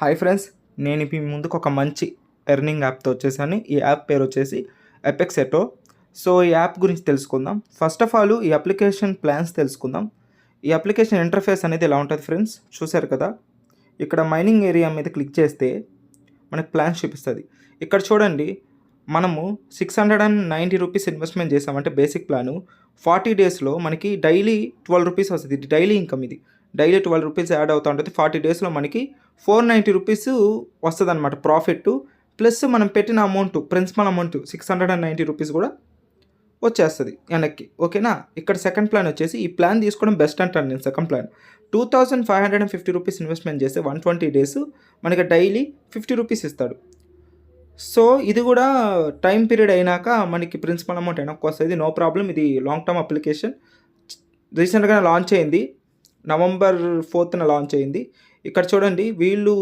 Hi friends, నేను మీ ముందుకు ఒక మంచి ఎర్నింగ్ యాప్తో వచ్చేసాను. ఈ యాప్ పేరు వచ్చేసి ఎపెక్స్ ఎటో. సో ఈ యాప్ గురించి తెలుసుకుందాం. ఫస్ట్ ఆఫ్ ఆల్ ఈ అప్లికేషన్ ప్లాన్స్ తెలుసుకుందాం. ఈ అప్లికేషన్ ఇంటర్ఫేస్ అనేది ఎలా ఉంటుంది ఫ్రెండ్స్, చూశారు కదా. ఇక్కడ మైనింగ్ ఏరియా మీద క్లిక్ చేస్తే మనకు ప్లాన్స్ చూపిస్తుంది. ఇక్కడ చూడండి, మనము 690 రూపీస్ ఇన్వెస్ట్మెంట్ చేసామంటే బేసిక్ ప్లాను 40 డేస్లో మనకి డైలీ 12 రూపీస్ వస్తుంది. ఇది డైలీ ఇన్కమ్. ఇది డైలీ 12 రూపీస్ యాడ్ అవుతూ ఉంటుంది. 40 డేస్లో మనకి 490 రూపీస్ వస్తుంది అనమాట ప్రాఫిట్. ప్లస్ మనం పెట్టిన అమౌంట్, ప్రిన్సిపల్ అమౌంట్ 690 రూపీస్ కూడా వచ్చేస్తుంది వెనక్కి. ఓకేనా. ఇక్కడ సెకండ్ ప్లాన్ వచ్చేసి, ఈ ప్లాన్ తీసుకోవడం బెస్ట్ అంటాను నేను. సెకండ్ ప్లాన్ 2550 రూపీస్ ఇన్వెస్ట్మెంట్ చేస్తే 120 డేస్ మనకి డైలీ 50 రూపీస్ ఇస్తాడు. సో ఇది కూడా టైం పీరియడ్ అయినాక మనకి ప్రిన్సిపల్ అమౌంట్ వెనక్కి వస్తుంది. No problem. ఇది లాంగ్ టర్మ్ అప్లికేషన్. రీసెంట్గా లాంచ్ అయింది, November 4th లాంచ్ అయింది. ఇక్కడ చూడండి, వీళ్ళు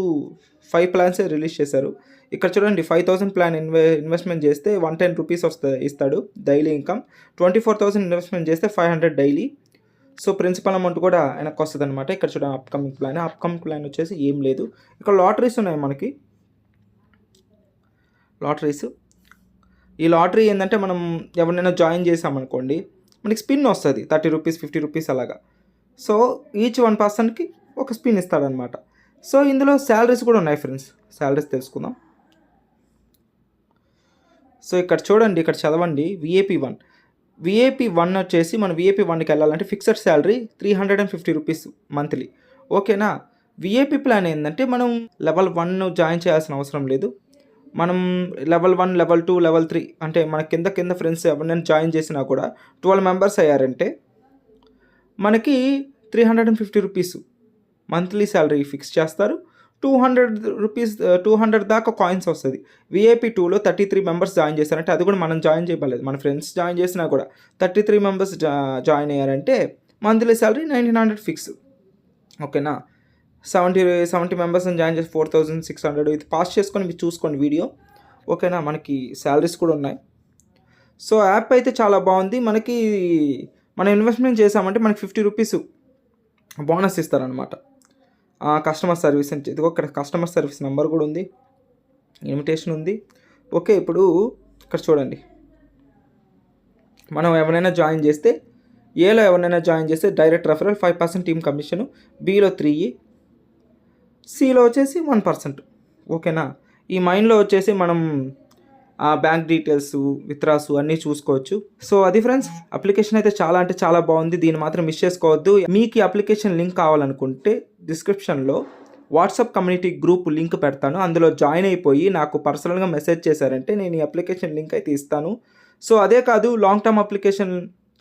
5 ప్లాన్స్ రిలీజ్ చేశారు. ఇక్కడ చూడండి, 5000 ప్లాన్ ఇన్వెస్ట్మెంట్ చేస్తే 110 రూపీస్ ఇస్తాడు డైలీ ఇన్కమ్. 24,000 ఇన్వెస్ట్మెంట్ చేస్తే 500 డైలీ. సో ప్రిన్సిపల్ అమౌంట్ కూడా వెనక్కి వస్తుంది అనమాట. ఇక్కడ చూడండి, అప్కమింగ్ ప్లాన్ వచ్చేసి ఏం లేదు. ఇక్కడ లాటరీస్ ఉన్నాయి మనకి. లాటరీస్, ఈ లాటరీ ఏంటంటే, మనం ఎవరినైనా జాయిన్ చేసామనుకోండి, మనకి స్పిన్ వస్తుంది 30 రూపీస్ 50 రూపీస్ అలాగా. సో ఈచ్ 1 పర్సన్కి ఒక స్పిన్ ఇస్తాడనమాట. సో ఇందులో శాలరీస్ కూడా ఉన్నాయి ఫ్రెండ్స్. శాలరీస్ తెలుసుకుందాం. సో ఇక్కడ చూడండి, ఇక్కడ చదవండి. VIP1 వచ్చేసి, మనం VIP1కి వెళ్ళాలంటే ఫిక్స్డ్ శాలరీ 350 రూపీస్ మంత్లీ. ఓకేనా. VIP ప్లాన్ ఏంటంటే, మనం లెవెల్ 1 జాయిన్ చేయాల్సిన అవసరం లేదు. మనం లెవెల్ 1, లెవెల్ 2, లెవెల్ 3 అంటే మన కింద ఫ్రెండ్స్ ఎవరైనా జాయిన్ చేసినా కూడా 12 మెంబర్స్ అయ్యారంటే మనకి 350 రూపీస్ మంత్లీ శాలరీ ఫిక్స్ చేస్తారు. 200 దాకా కాయిన్స్ వస్తుంది. VIP2లో 33 మెంబర్స్ జాయిన్ చేశారంటే, అది కూడా మనం జాయిన్ చేయలేదు, మన ఫ్రెండ్స్ జాయిన్ చేసినా కూడా 33 మెంబర్స్ జాయిన్ అయ్యారంటే మంత్లీ శాలరీ 1900 ఫిక్స్. ఓకేనా. 70 మెంబర్స్ని జాయిన్ చేసి 4600. ఇది పాస్ చేసుకొని మీరు చూసుకోండి వీడియో. ఓకేనా. మనకి శాలరీస్ కూడా ఉన్నాయి. సో యాప్ అయితే చాలా బాగుంది. మనకి మనం ఇన్వెస్ట్మెంట్ చేసామంటే మనకి 50 రూపీస్ బోనస్ ఇస్తారనమాట. కస్టమర్ సర్వీస్ అని, ఇదిగో ఇక్కడ కస్టమర్ సర్వీస్ నెంబర్ కూడా ఉంది, ఇన్విటేషన్ ఉంది. ఓకే. ఇప్పుడు ఇక్కడ చూడండి, మనం ఎవరైనా జాయిన్ చేస్తే, ఏలో ఎవరైనా జాయిన్ చేస్తే direct referral 5% team commission, below 3, సిలో వచ్చేసి 1%. ఓకేనా. ఈ మైన్లో వచ్చేసి మనం బ్యాంక్ డీటెయిల్స్, విత్డ్రాస్ అన్నీ చూసుకోవచ్చు. సో అది ఫ్రెండ్స్, అప్లికేషన్ అయితే చాలా అంటే చాలా బాగుంది. దీన్ని మాత్రం మిస్ చేసుకోవద్దు. మీకు ఈ అప్లికేషన్ లింక్ కావాలనుకుంటే డిస్క్రిప్షన్లో వాట్సాప్ కమ్యూనిటీ గ్రూప్ లింక్ పెడతాను. అందులో జాయిన్ అయిపోయి నాకు పర్సనల్గా మెసేజ్ చేశారంటే నేను ఈ అప్లికేషన్ లింక్ అయితే ఇస్తాను. సో అదే కాదు, లాంగ్ టర్మ్ అప్లికేషన్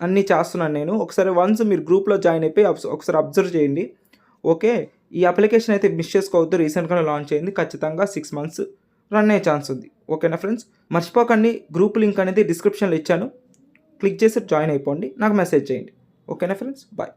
అన్నీ చేస్తున్నాను నేను. ఒకసారి వన్స్ మీరు గ్రూప్లో జాయిన్ అయిపోయి ఒకసారి అబ్జర్వ్ చేయండి. ఓకే. ఈ అప్లికేషన్ అయితే మిస్ చేసుకోవద్దు. రీసెంట్గా లాంచ్ అయింది. ఖచ్చితంగా 6 months రన్ అయ్యే ఛాన్స్ ఉంది. ఓకేనా ఫ్రెండ్స్. మర్చిపోకండి, గ్రూప్ లింక్ అనేది డిస్క్రిప్షన్లో ఇచ్చాను. క్లిక్ చేసి జాయిన్ అయిపోండి, నాకు మెసేజ్ చేయండి. ఓకేనా ఫ్రెండ్స్. బాయ్.